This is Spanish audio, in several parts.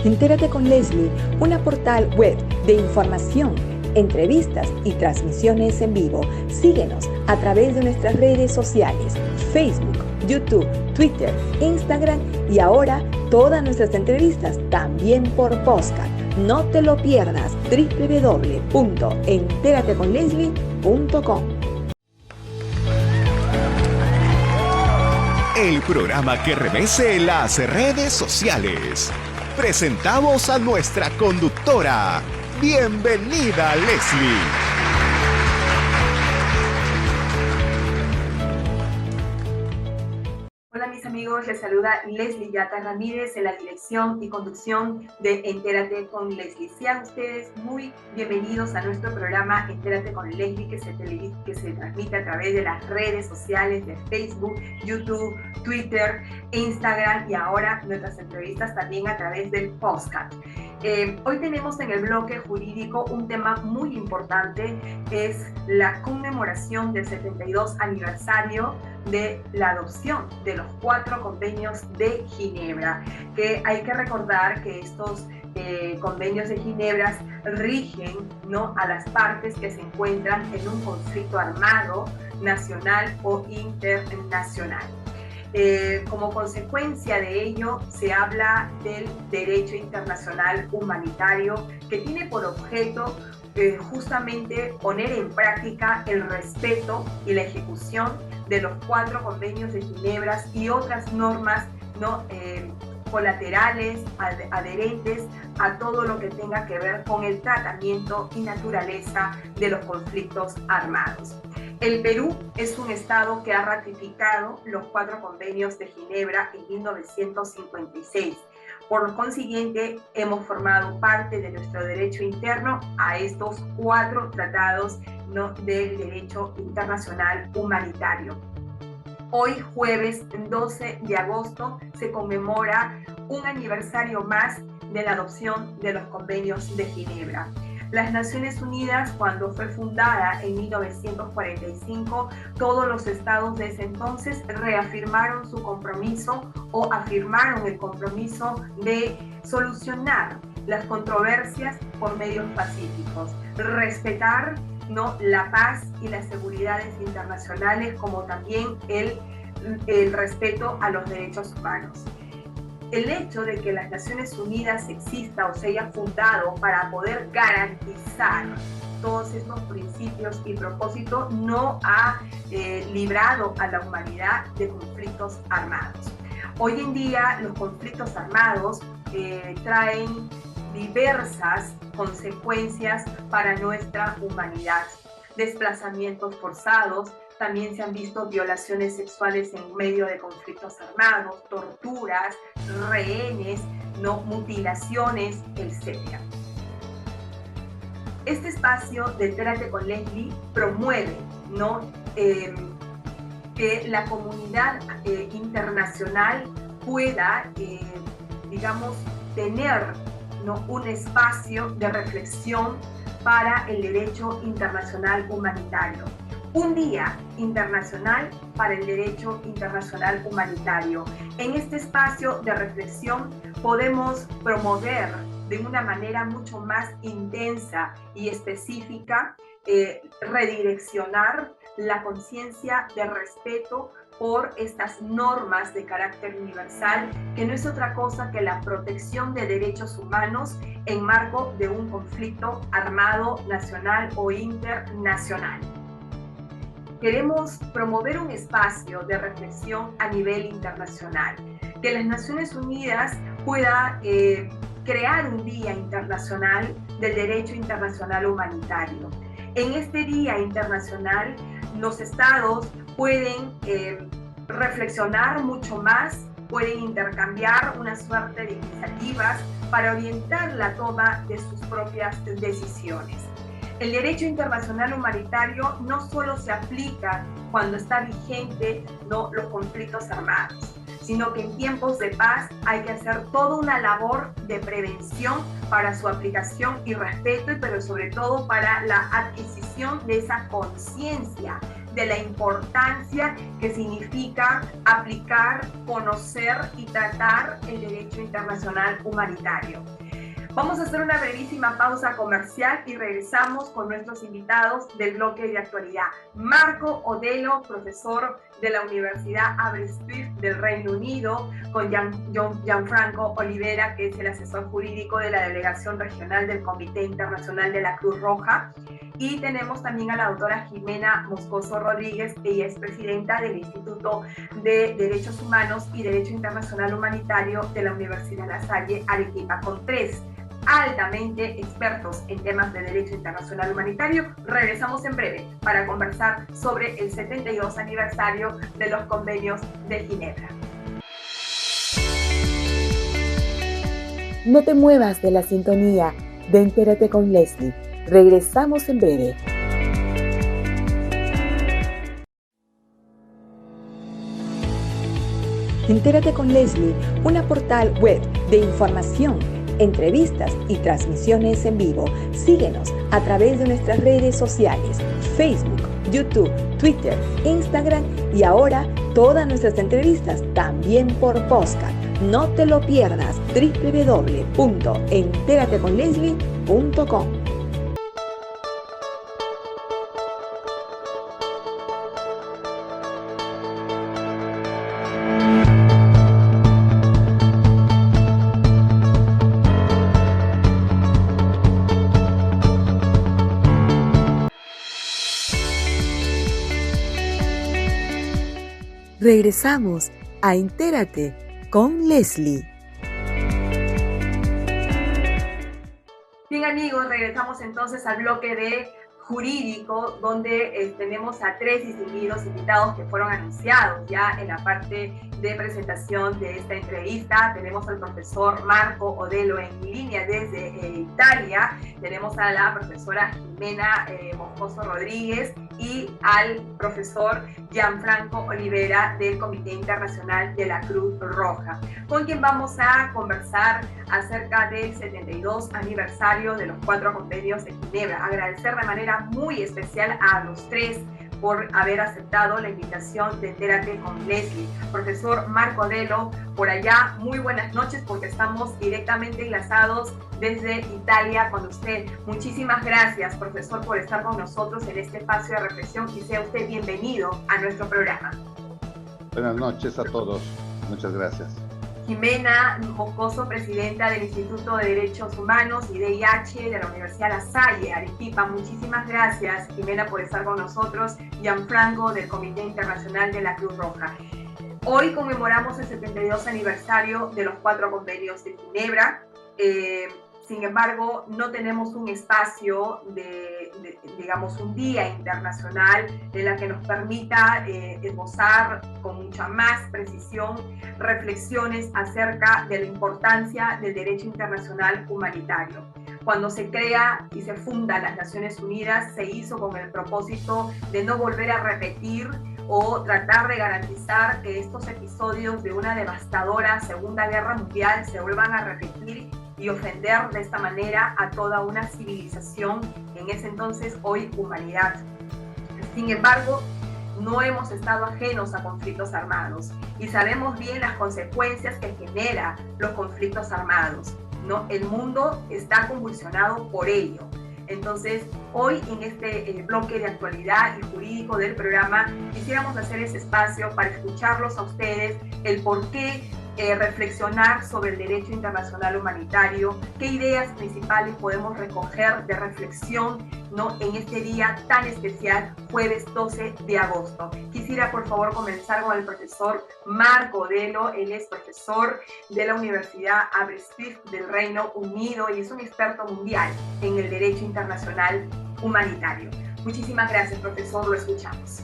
Entérate con Leslie, una portal web de información, entrevistas y transmisiones en vivo. Síguenos a través de nuestras redes sociales, Facebook, YouTube, Twitter, Instagram y ahora todas nuestras entrevistas también por podcast. No te lo pierdas, www.enterateconleslie.com. El programa que remece las redes sociales. Presentamos a nuestra conductora. Bienvenida, Leslie. Hola mis amigos, les saluda Leslie Yata Ramírez en la dirección y conducción de Entérate con Leslie. Sean ustedes muy bienvenidos a nuestro programa Entérate con Leslie que se transmite a través de las redes sociales de Facebook, YouTube, Twitter, Instagram y ahora nuestras entrevistas también a través del podcast. Hoy tenemos en el bloque jurídico un tema muy importante, es la conmemoración del 72 aniversario de la adopción de los 4 convenios de Ginebra, que hay que recordar que estos convenios de Ginebra rigen, ¿no?, a las partes que se encuentran en un conflicto armado, nacional o internacional. Como consecuencia de ello, se habla del derecho internacional humanitario que tiene por objeto justamente poner en práctica el respeto y la ejecución de los 4 convenios de Ginebra y otras normas, ¿no?, colaterales, adherentes a todo lo que tenga que ver con el tratamiento y naturaleza de los conflictos armados. El Perú es un estado que ha ratificado los 4 convenios de Ginebra en 1956. Por consiguiente, hemos formado parte de nuestro derecho interno a estos 4 tratados, ¿no?, del derecho internacional humanitario. Hoy, jueves 12 de agosto, se conmemora un aniversario más de la adopción de los convenios de Ginebra. Las Naciones Unidas, cuando fue fundada en 1945, todos los estados de ese entonces reafirmaron su compromiso o afirmaron el compromiso de solucionar las controversias por medios pacíficos, respetar, ¿no?, la paz y las seguridades internacionales, como también el respeto a los derechos humanos. El hecho de que las Naciones Unidas exista o se haya fundado para poder garantizar todos estos principios y propósitos no ha librado a la humanidad de conflictos armados. Hoy en día los conflictos armados traen diversas consecuencias para nuestra humanidad. Desplazamientos forzados, también se han visto violaciones sexuales en medio de conflictos armados, torturas, rehenes, ¿no?, mutilaciones, etc. Este espacio de Entérate con Leslie promueve, ¿no?, que la comunidad internacional pueda, digamos, tener, ¿no?, un espacio de reflexión para el derecho internacional humanitario. Un día internacional para el derecho internacional humanitario. En este espacio de reflexión podemos promover de una manera mucho más intensa y específica, redireccionar la conciencia de respeto por estas normas de carácter universal, que no es otra cosa que la protección de derechos humanos en marco de un conflicto armado nacional o internacional. Queremos promover un espacio de reflexión a nivel internacional, que las Naciones Unidas pueda crear un Día Internacional del Derecho Internacional Humanitario. En este Día Internacional, los estados pueden reflexionar mucho más, pueden intercambiar una suerte de iniciativas para orientar la toma de sus propias decisiones. El derecho internacional humanitario no solo se aplica cuando está vigente, ¿no?, los conflictos armados, sino que en tiempos de paz hay que hacer toda una labor de prevención para su aplicación y respeto, pero sobre todo para la adquisición de esa conciencia de la importancia que significa aplicar, conocer y tratar el derecho internacional humanitario. Vamos a hacer una brevísima pausa comercial y regresamos con nuestros invitados del bloque de actualidad. Marco Odelo, profesor de la Universidad Aberystwyth del Reino Unido, con Gianfranco Olivera, que es el asesor jurídico de la Delegación Regional del Comité Internacional de la Cruz Roja. Y tenemos también a la doctora Jimena Moscoso Rodríguez, ella es presidenta del Instituto de Derechos Humanos y Derecho Internacional Humanitario de la Universidad La Salle Arequipa, con tres altamente expertos en temas de derecho internacional humanitario. Regresamos en breve para conversar sobre el 72 aniversario de los convenios de Ginebra. No te muevas de la sintonía de Entérate con Leslie. Regresamos en breve. Entérate con Leslie, una portal web de información, entrevistas y transmisiones en vivo. Síguenos a través de nuestras redes sociales, Facebook, YouTube, Twitter, Instagram y ahora todas nuestras entrevistas también por podcast. No te lo pierdas, www.enterateconleslie.com. Regresamos a Entérate con Leslie. Bien amigos, regresamos entonces al bloque de jurídico, donde tenemos a tres distinguidos invitados que fueron anunciados ya en la parte de presentación de esta entrevista. Tenemos al profesor Marco Odelo en línea desde Italia, tenemos a la profesora Jimena Moscoso Rodríguez y al profesor Gianfranco Olivera del Comité Internacional de la Cruz Roja, con quien vamos a conversar acerca del 72 aniversario de los 4 convenios de Ginebra. Agradecer de manera muy especial a los tres por haber aceptado la invitación de Entérate con Leslie. Profesor Marco Odelo, por allá, muy buenas noches, porque estamos directamente enlazados desde Italia con usted. Muchísimas gracias, profesor, por estar con nosotros en este espacio de reflexión y sea usted bienvenido a nuestro programa. Buenas noches a todos. Muchas gracias. Jimena Moscoso, presidenta del Instituto de Derechos Humanos y VIH de la Universidad La Salle, Arequipa. Muchísimas gracias, Jimena, por estar con nosotros. Gianfranco, del Comité Internacional de la Cruz Roja. Hoy conmemoramos el 72 aniversario de los 4 convenios de Ginebra. Sin embargo, no tenemos un espacio digamos, un día internacional en la que nos permita esbozar con mucha más precisión reflexiones acerca de la importancia del derecho internacional humanitario. Cuando se crea y se funda las Naciones Unidas, se hizo con el propósito de no volver a repetir o tratar de garantizar que estos episodios de una devastadora Segunda Guerra Mundial se vuelvan a repetir y ofender de esta manera a toda una civilización, en ese entonces, hoy, humanidad. Sin embargo, no hemos estado ajenos a conflictos armados y sabemos bien las consecuencias que genera los conflictos armados, ¿no? El mundo está convulsionado por ello. Entonces, hoy en este bloque de actualidad y jurídico del programa, quisiéramos hacer ese espacio para escucharlos a ustedes, el por qué reflexionar sobre el derecho internacional humanitario, qué ideas principales podemos recoger de reflexión, ¿no?, en este día tan especial, jueves 12 de agosto. Quisiera por favor comenzar con el profesor Marco Odelo. Él es profesor de la Universidad Aberystwyth del Reino Unido y es un experto mundial en el derecho internacional humanitario. Muchísimas gracias, profesor, lo escuchamos.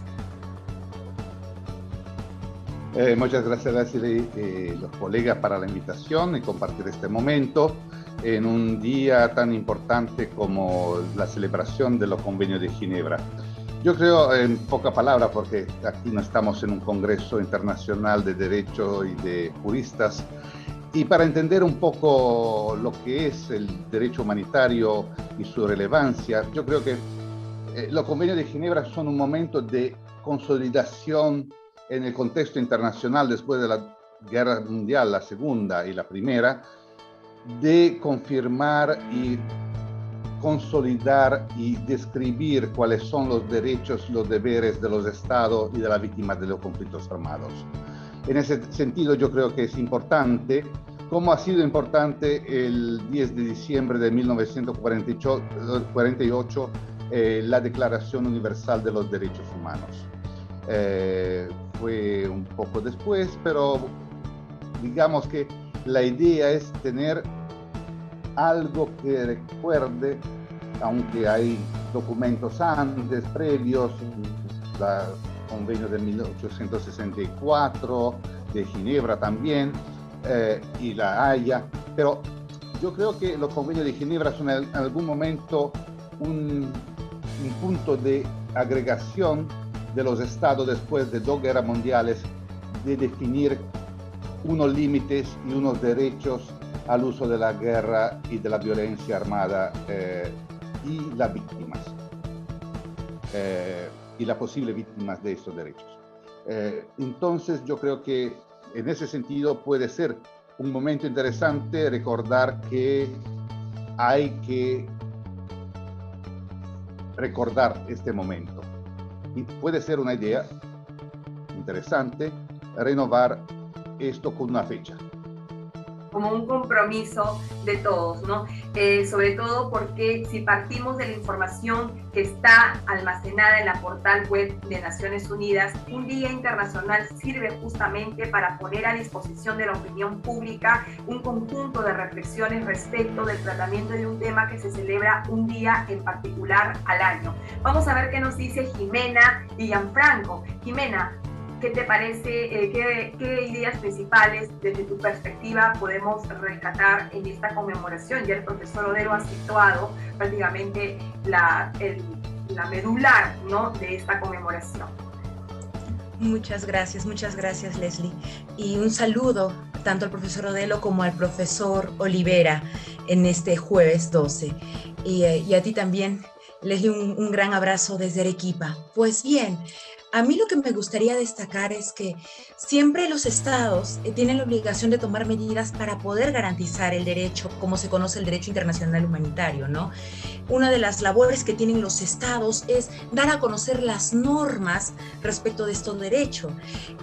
Muchas gracias, Leslie, los colegas, para la invitación y compartir este momento en un día tan importante como la celebración de los convenios de Ginebra. Yo creo, en poca palabra, porque aquí no estamos en un congreso internacional de derecho y de juristas, y para entender un poco lo que es el derecho humanitario y su relevancia, yo creo que los convenios de Ginebra son un momento de consolidación en el contexto internacional después de la Guerra Mundial, la Segunda y la Primera, de confirmar y consolidar y describir cuáles son los derechos, los deberes de los estados y de las víctimas de los conflictos armados. En ese sentido, yo creo que es importante, como ha sido importante el 10 de diciembre de 1948, la Declaración Universal de los Derechos Humanos. Fue un poco después, pero digamos que la idea es tener algo que recuerde, aunque hay documentos antes, previos, el convenio de 1864, de Ginebra también, y la Haya, pero yo creo que los convenios de Ginebra son en algún momento un punto de agregación de los estados después de 2 guerras mundiales, de definir unos límites y unos derechos al uso de la guerra y de la violencia armada y las víctimas y las posibles víctimas de estos derechos. Entonces yo creo que en ese sentido puede ser un momento interesante recordar que hay que recordar este momento. Y puede ser una idea interesante renovar esto con una fecha. Como un compromiso de todos, ¿no? Sobre todo porque si partimos de la información que está almacenada en la portal web de Naciones Unidas, un Día Internacional sirve justamente para poner a disposición de la opinión pública un conjunto de reflexiones respecto del tratamiento de un tema que se celebra un día en particular al año. Vamos a ver qué nos dice Jimena y Gianfranco. Jimena, ¿qué te parece? ¿Qué ideas principales desde tu perspectiva podemos rescatar en esta conmemoración? Ya el profesor Odero ha situado prácticamente la medular, ¿no?, de esta conmemoración. Muchas gracias Leslie. Y un saludo tanto al profesor Odero como al profesor Olivera en este jueves 12. Y a ti también, Leslie, un gran abrazo desde Arequipa. Pues bien, a mí lo que me gustaría destacar es que siempre los estados tienen la obligación de tomar medidas para poder garantizar el derecho, como se conoce el derecho internacional humanitario, ¿no? Una de las labores que tienen los estados es dar a conocer las normas respecto de estos derechos.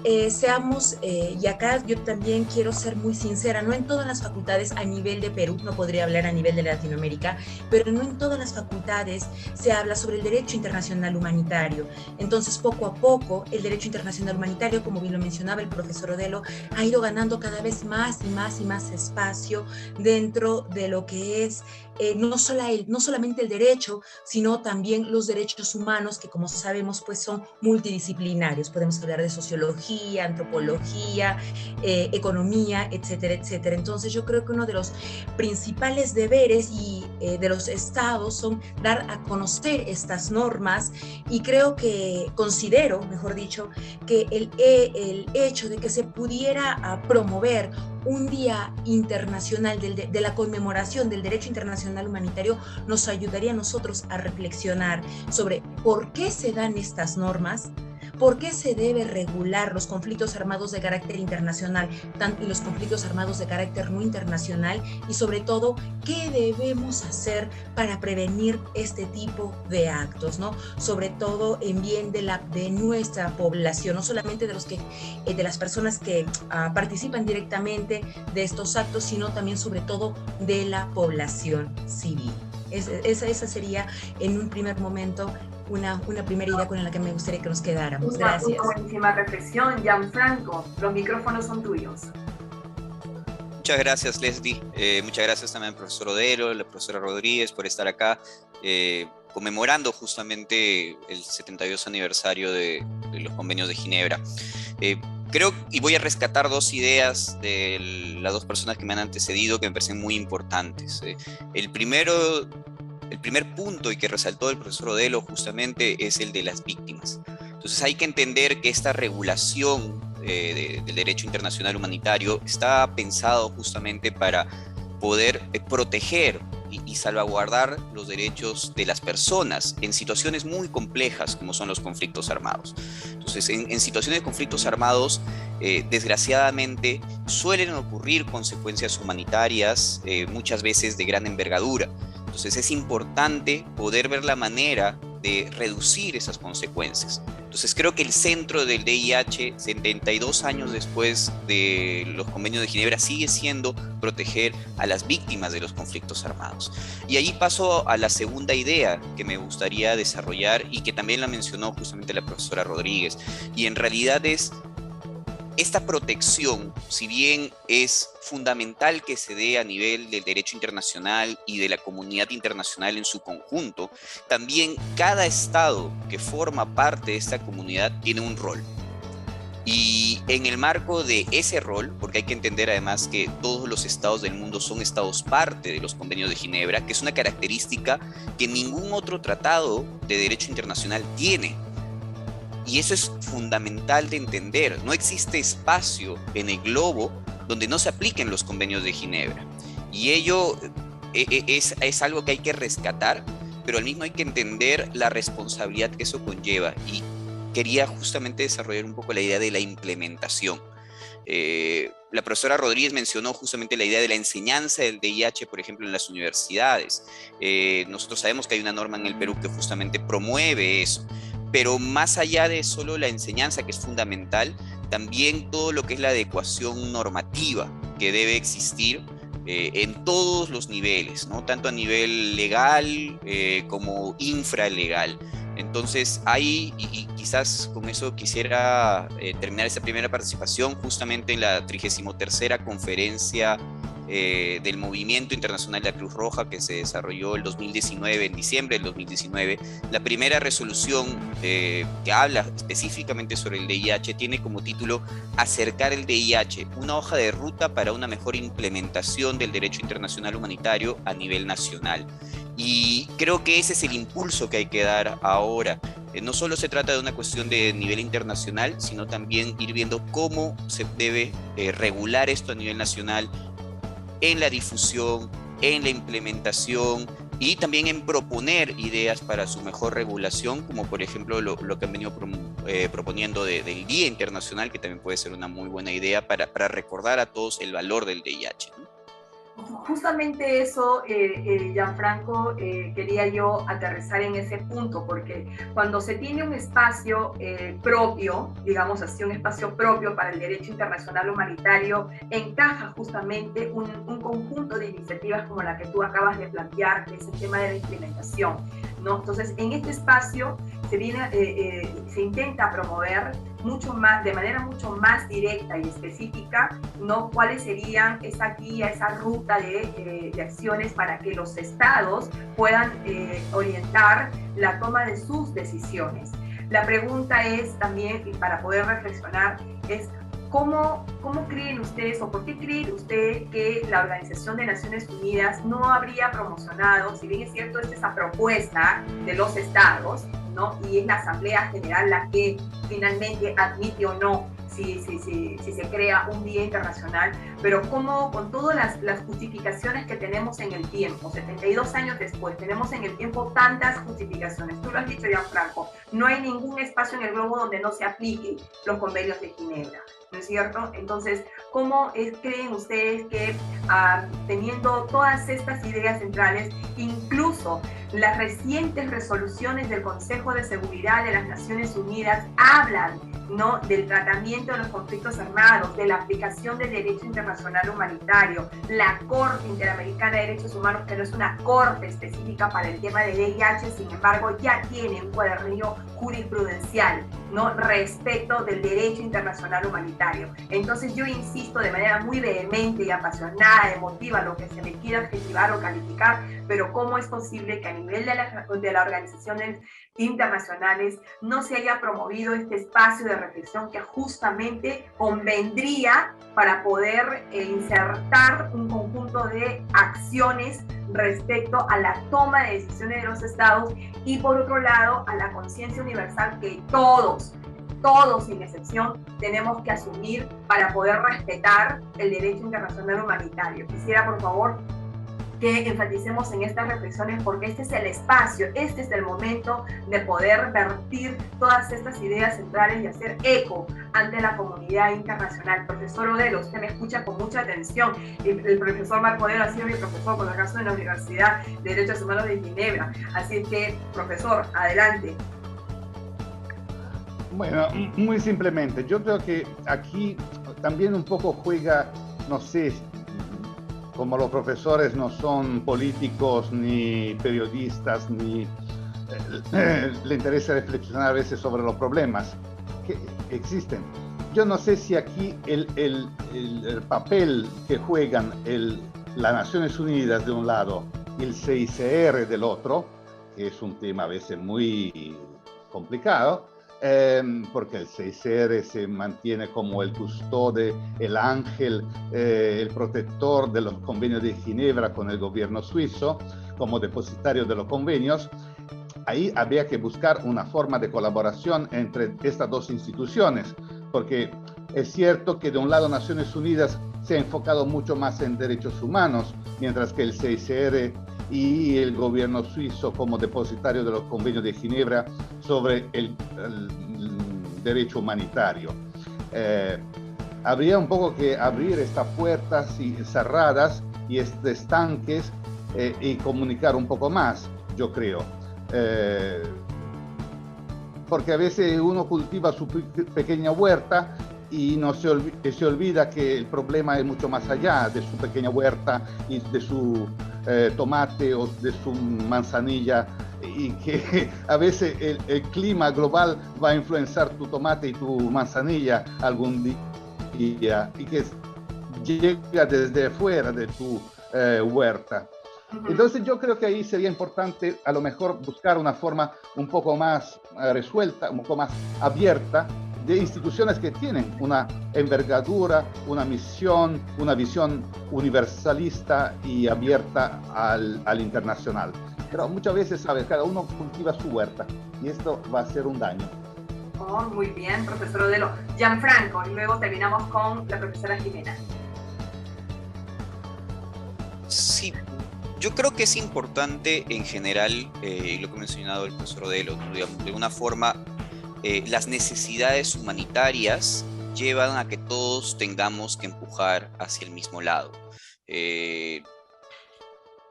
Y acá yo también quiero ser muy sincera, no en todas las facultades a nivel de Perú, no podría hablar a nivel de Latinoamérica, pero no en todas las facultades se habla sobre el derecho internacional humanitario. Entonces, poco a poco, el derecho internacional humanitario, como bien lo mencionaba el profesor Odelo, ha ido ganando cada vez más y más espacio dentro de lo que es no solamente el derecho, sino también los derechos humanos, que como sabemos pues son multidisciplinarios. Podemos hablar de sociología, antropología, economía, etcétera, etcétera. Entonces yo creo que uno de los principales deberes de los estados son dar a conocer estas normas, y considero, mejor dicho, que el hecho de que se pudiera promover un día internacional de la conmemoración del derecho internacional humanitario nos ayudaría a nosotros a reflexionar sobre por qué se dan estas normas, por qué se debe regular los conflictos armados de carácter internacional y los conflictos armados de carácter no internacional, y sobre todo, qué debemos hacer para prevenir este tipo de actos, ¿no? Sobre todo en bien de nuestra población, no solamente de las personas que participan directamente de estos actos, sino también sobre todo de la población civil. Esa sería en un primer momento una primera idea con la que me gustaría que nos quedáramos. Gracias. Una buenísima reflexión. Gianfranco, los micrófonos son tuyos. Muchas gracias, Leslie. Muchas gracias también al profesor Odero, a la profesora Rodríguez por estar acá conmemorando justamente el 72 aniversario de los convenios de Ginebra. Creo, y voy a rescatar dos ideas de las dos personas que me han antecedido que me parecen muy importantes. El primer punto, y que resaltó el profesor Odelo justamente, es el de las víctimas. Entonces hay que entender que esta regulación del derecho internacional humanitario está pensado justamente para poder proteger y salvaguardar los derechos de las personas en situaciones muy complejas como son los conflictos armados. Entonces, en situaciones de conflictos armados, desgraciadamente, suelen ocurrir consecuencias humanitarias, muchas veces de gran envergadura. Entonces, es importante poder ver la manera de reducir esas consecuencias. Entonces creo que el centro del DIH, 72 años después de los convenios de Ginebra, sigue siendo proteger a las víctimas de los conflictos armados. Y allí paso a la segunda idea que me gustaría desarrollar y que también la mencionó justamente la profesora Rodríguez, y en realidad es esta protección, si bien es fundamental que se dé a nivel del derecho internacional y de la comunidad internacional en su conjunto, también cada estado que forma parte de esta comunidad tiene un rol. Y en el marco de ese rol, porque hay que entender además que todos los estados del mundo son estados parte de los convenios de Ginebra, que es una característica que ningún otro tratado de derecho internacional tiene. Y eso es fundamental de entender. No existe espacio en el globo donde no se apliquen los convenios de Ginebra. Y ello es algo que hay que rescatar, pero al mismo hay que entender la responsabilidad que eso conlleva. Y quería justamente desarrollar un poco la idea de la implementación. La profesora Rodríguez mencionó justamente la idea de la enseñanza del DIH, por ejemplo, en las universidades. Nosotros sabemos que hay una norma en el Perú que justamente promueve eso. Pero más allá de solo la enseñanza, que es fundamental, también todo lo que es la adecuación normativa que debe existir en todos los niveles, ¿no? Tanto a nivel legal como infralegal. Entonces, ahí, y quizás con eso quisiera terminar esta primera participación, justamente en la 33ª conferencia del Movimiento Internacional de la Cruz Roja, que se desarrolló el 2019, en diciembre del 2019. La primera resolución que habla específicamente sobre el DIH tiene como título Acercar el DIH, una hoja de ruta para una mejor implementación del derecho internacional humanitario a nivel nacional. Y creo que ese es el impulso que hay que dar ahora. No solo se trata de una cuestión de nivel internacional, sino también ir viendo cómo se debe regular esto a nivel nacional, en la difusión, en la implementación y también en proponer ideas para su mejor regulación, como por ejemplo lo que han venido proponiendo del Día Internacional, que también puede ser una muy buena idea para recordar a todos el valor del DIH, ¿no? Justamente eso, Gianfranco, quería yo aterrizar en ese punto, porque cuando se tiene un espacio propio, digamos así, un espacio propio para el derecho internacional humanitario, encaja justamente un conjunto de iniciativas como la que tú acabas de plantear, que es el tema de la implementación, ¿no? Entonces, en este espacio se intenta promover mucho más, de manera mucho más directa y específica, ¿no? Cuáles serían esa guía, esa ruta de acciones para que los estados puedan orientar la toma de sus decisiones. La pregunta es también, y para poder reflexionar, es ¿cómo creen ustedes o por qué creen ustedes que la Organización de Naciones Unidas no habría promocionado, si bien es cierto, es esa propuesta de los estados, ¿no? Y es la Asamblea General la que finalmente admite o no si se crea un día internacional, pero como con todas las justificaciones que tenemos en el tiempo, 72 años después, tenemos en el tiempo tantas justificaciones. Tú lo has dicho, Gianfranco, no hay ningún espacio en el globo donde no se apliquen los convenios de Ginebra, ¿no es cierto? Entonces, ¿cómo creen ustedes que teniendo todas estas ideas centrales, incluso las recientes resoluciones del Consejo de Seguridad de las Naciones Unidas hablan, ¿no?, del tratamiento de los conflictos armados, de la aplicación del derecho internacional humanitario, la Corte Interamericana de Derechos Humanos, que no es una corte específica para el tema de DIH, sin embargo ya tiene un cuadernillo jurisprudencial, ¿no?, respecto del derecho internacional humanitario? Entonces yo insisto de manera muy vehemente y apasionada, emotiva, lo que se me quiera adjetivar o calificar, pero ¿cómo es posible que a nivel de las organizaciones internacionales no se haya promovido este espacio de reflexión que justamente convendría para poder insertar un conjunto de acciones respecto a la toma de decisiones de los estados y por otro lado a la conciencia universal que todos sin excepción tenemos que asumir para poder respetar el derecho internacional humanitario? Quisiera por favor que enfaticemos en estas reflexiones, porque este es el espacio, este es el momento de poder vertir todas estas ideas centrales y hacer eco ante la comunidad internacional. Profesor Odelo, usted me escucha con mucha atención. El profesor Marco Odelo ha sido mi profesor, por acaso, en la Universidad de Derechos Humanos de Ginebra. Así que, profesor, adelante. Bueno, muy simplemente, yo creo que aquí también un poco juega, no sé, como los profesores no son políticos ni periodistas, ni le interesa reflexionar a veces sobre los problemas que existen. Yo no sé si aquí el papel que juegan las Naciones Unidas de un lado y el CICR del otro, que es un tema a veces muy complicado, porque el CICR se mantiene como el custodio, el ángel, el protector de los convenios de Ginebra con el gobierno suizo, como depositario de los convenios. Ahí habría que buscar una forma de colaboración entre estas dos instituciones, porque es cierto que de un lado Naciones Unidas se ha enfocado mucho más en derechos humanos, mientras que el CICR y el gobierno suizo como depositario de los convenios de Ginebra sobre el derecho humanitario. Habría un poco que abrir estas puertas cerradas y estos estanques y comunicar un poco más, yo creo. Porque a veces uno cultiva su pequeña huerta y se olvida que el problema es mucho más allá de su pequeña huerta y de su tomate o de su manzanilla, y que a veces el clima global va a influenciar tu tomate y tu manzanilla algún día, y que llega desde fuera de tu huerta. Entonces yo creo que ahí sería importante a lo mejor buscar una forma un poco más resuelta, un poco más abierta, de instituciones que tienen una envergadura, una misión, una visión universalista y abierta al internacional. Pero muchas veces, ¿sabes? Cada uno cultiva su huerta y esto va a ser un daño. Oh, muy bien, profesor Odelo. Gianfranco, y luego terminamos con la profesora Jimena. Sí, yo creo que es importante en general, lo que ha mencionado el profesor Odelo, ¿no? Digamos, de una forma, las necesidades humanitarias llevan a que todos tengamos que empujar hacia el mismo lado.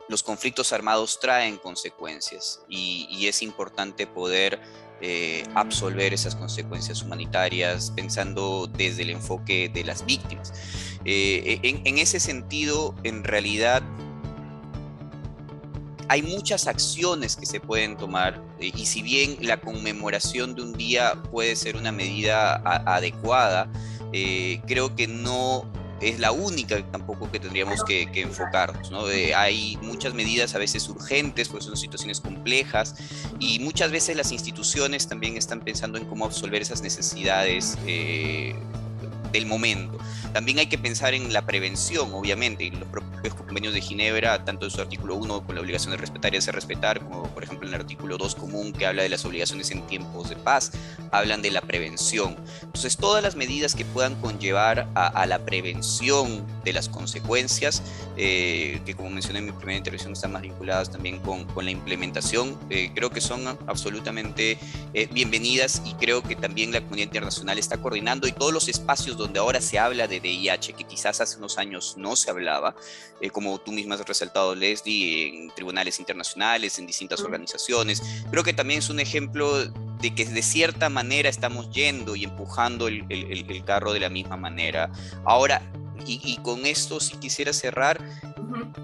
Los conflictos armados traen consecuencias y es importante poder absolver esas consecuencias humanitarias pensando desde el enfoque de las víctimas. En ese sentido, en realidad, hay muchas acciones que se pueden tomar y si bien la conmemoración de un día puede ser una medida adecuada, creo que no es la única tampoco que tendríamos que enfocarnos, ¿no? Hay muchas medidas a veces urgentes, porque son situaciones complejas y muchas veces las instituciones también están pensando en cómo absolver esas necesidades del momento. También hay que pensar en la prevención, obviamente, y los propios convenios de Ginebra, tanto en su artículo 1 con la obligación de respetar y hacer respetar, como por ejemplo en el artículo 2 común que habla de las obligaciones en tiempos de paz, hablan de la prevención. Entonces todas las medidas que puedan conllevar a la prevención de las consecuencias, que como mencioné en mi primera intervención están más vinculadas también con la implementación, creo que son absolutamente bienvenidas y creo que también la comunidad internacional está coordinando y todos los espacios donde ahora se habla de VIH, que quizás hace unos años no se hablaba, como tú misma has resaltado, Leslie, en tribunales internacionales, en distintas organizaciones. Creo que también es un ejemplo de que de cierta manera estamos yendo y empujando el carro de la misma manera. Ahora, y con esto sí quisiera cerrar,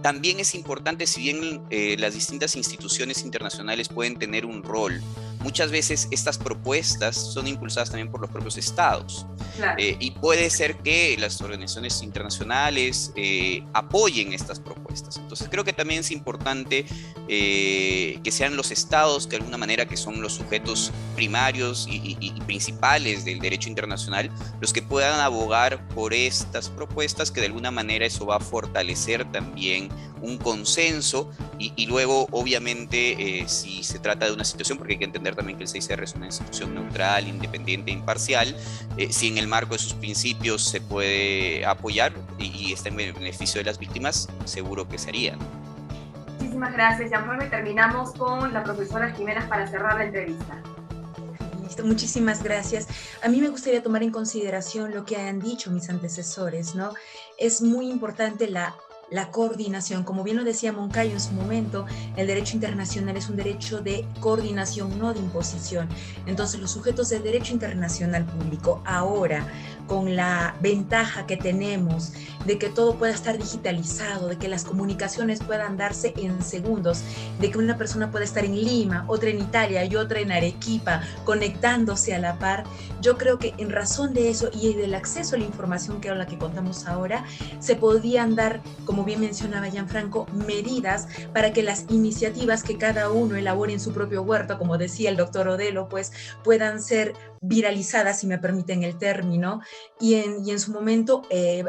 también es importante, si bien las distintas instituciones internacionales pueden tener un rol, muchas veces estas propuestas son impulsadas también por los propios estados. Claro. Y puede ser que las organizaciones internacionales apoyen estas propuestas. Entonces creo que también es importante que sean los estados, de alguna manera, que son los sujetos primarios y principales del derecho internacional, los que puedan abogar por estas propuestas, que de alguna manera eso va a fortalecer también un consenso y luego, obviamente, si se trata de una situación, porque hay que entender también que el CICR es una institución neutral, independiente, imparcial, si en el marco de sus principios se puede apoyar y está en beneficio de las víctimas, seguro que sería. Muchísimas gracias, Gianfranco, y terminamos con la profesora Jiménez para cerrar la entrevista. Listo, muchísimas gracias. A mí me gustaría tomar en consideración lo que han dicho mis antecesores, ¿no? Es muy importante la coordinación. Como bien lo decía Moncayo en su momento, el derecho internacional es un derecho de coordinación, no de imposición. Entonces, los sujetos del derecho internacional público, ahora, con la ventaja que tenemos de que todo pueda estar digitalizado, de que las comunicaciones puedan darse en segundos, de que una persona pueda estar en Lima, otra en Italia y otra en Arequipa, conectándose a la par, yo creo que en razón de eso y del acceso a la información que es la que contamos ahora, se podrían dar, como bien mencionaba Gianfranco, medidas para que las iniciativas que cada uno elabore en su propio huerto, como decía el doctor Odelo, pues puedan ser viralizadas, si me permiten el término, y en su momento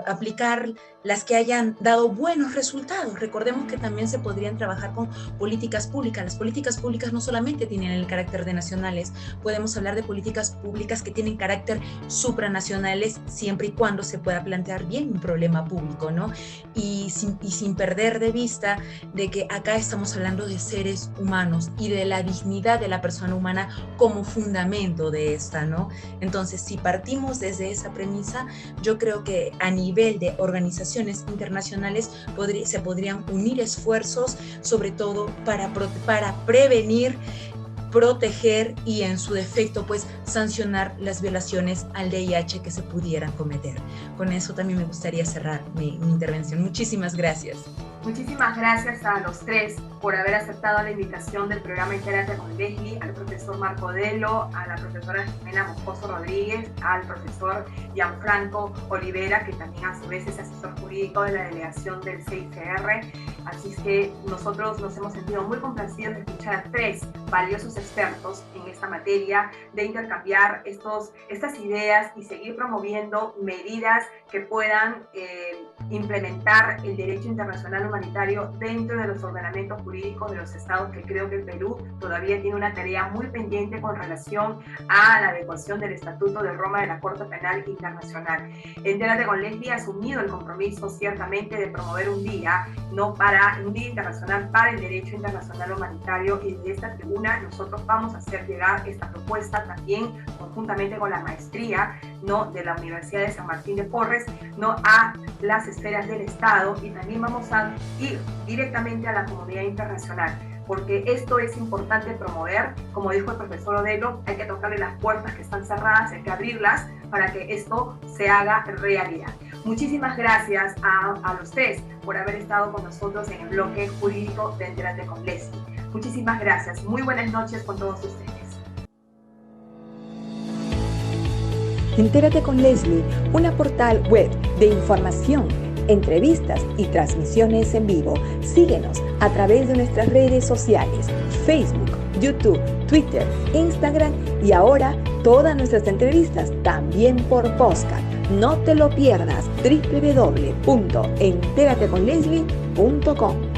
aplicar las que hayan dado buenos resultados. Recordemos que también se podrían trabajar con políticas públicas. Las políticas públicas no solamente tienen el carácter de nacionales, podemos hablar de políticas públicas que tienen carácter supranacionales siempre y cuando se pueda plantear bien un problema público, ¿no? Y sin perder de vista de que acá estamos hablando de seres humanos y de la dignidad de la persona humana como fundamento de esta, ¿no? Entonces, si partimos desde esa premisa, yo creo que a nivel de organizaciones internacionales se podrían unir esfuerzos, sobre todo para prevenir, proteger y en su defecto pues sancionar las violaciones al VIH que se pudieran cometer. Con eso también me gustaría cerrar mi intervención. Muchísimas gracias. Muchísimas gracias a los tres por haber aceptado la invitación del programa Entérate con Leslie, al profesor Marco Odelo, a la profesora Jimena Moscoso Rodríguez, al profesor Gianfranco Olivera, que también a su vez es asesor jurídico de la delegación del CICR. Así es que nosotros nos hemos sentido muy complacidos de escuchar a tres valiosos expertos en esta materia, de intercambiar estas ideas y seguir promoviendo medidas que puedan implementar el derecho internacional humanitario dentro de los ordenamientos jurídicos de los estados, que creo que el Perú todavía tiene una tarea muy pendiente con relación a la adecuación del Estatuto de Roma de la Corte Penal Internacional. Entérate con Leslie ha asumido el compromiso ciertamente de promover un día internacional para el derecho internacional humanitario, y desde esta tribuna nosotros vamos a hacer llegar esta propuesta también conjuntamente con la maestría, ¿no?, de la Universidad de San Martín de Porres, ¿no?, a las esferas del Estado, y también vamos a ir directamente a la comunidad internacional, porque esto es importante promover. Como dijo el profesor Odelo, hay que tocarle las puertas que están cerradas, hay que abrirlas para que esto se haga realidad. Muchísimas gracias a los tres por haber estado con nosotros en el bloque jurídico de Entérate con Leslie. Muchísimas gracias. Muy buenas noches con todos ustedes. Entérate con Leslie, una portal web de información, entrevistas y transmisiones en vivo. Síguenos a través de nuestras redes sociales, Facebook, YouTube, Twitter, Instagram y ahora todas nuestras entrevistas también por podcast. No te lo pierdas, www.enterateconleslie.com.